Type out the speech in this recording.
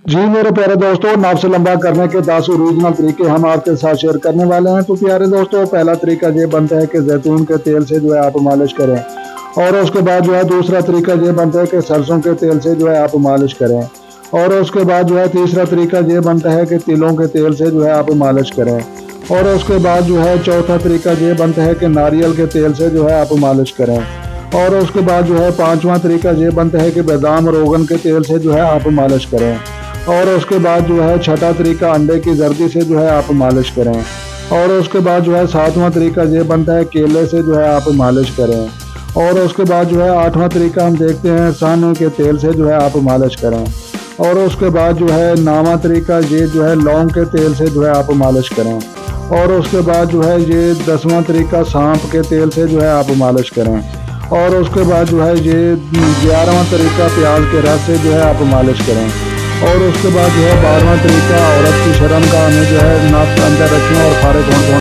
जी मेरे प्यारे दोस्तों, नाप से लंबा करने के 10 ओरिजिनल तरीके हम आपके साथ शेयर करने वाले हैं। तो प्यारे दोस्तों, पहला तरीका ये बनता है कि जैतून के तेल से जो है आप मालिश करें। और उसके बाद जो है दूसरा तरीका ये बनता है कि सरसों के तेल से जो है आप मालिश करें। और उसके बाद जो है तीसरा तरीका ये बनता है कि तिलों के तेल से जो है आप मालिश करें। और उसके बाद जो है चौथा तरीका ये बनता है कि नारियल के तेल से जो है आप मालिश करें। और उसके बाद जो है पांचवा तरीका ये बनता है कि बादाम रोगन के तेल से जो है आप मालिश करें। और उसके बाद जो है छठा तरीका अंडे की जर्दी से जो है आप मालिश करें। और उसके बाद जो है सातवां तरीका ये बनता है केले से जो है आप मालिश करें। और उसके बाद जो है आठवां तरीका हम देखते हैं साने के तेल से जो है आप मालिश करें। और उसके बाद जो है नौवां तरीका ये जो है लौंग के तेल से जो है आप मालिश करें। और उसके बाद जो है ये 10वां तरीका सांप के तेल से जो है आप मालिश करें। और उसके बाद जो है ये 11वां तरीका प्याज के रस से जो है आप मालिश करें। और उसके बाद जो है 12वां तरीका औरत की शर्म का हमें जो है नाक अंदर रखें और फारिग होने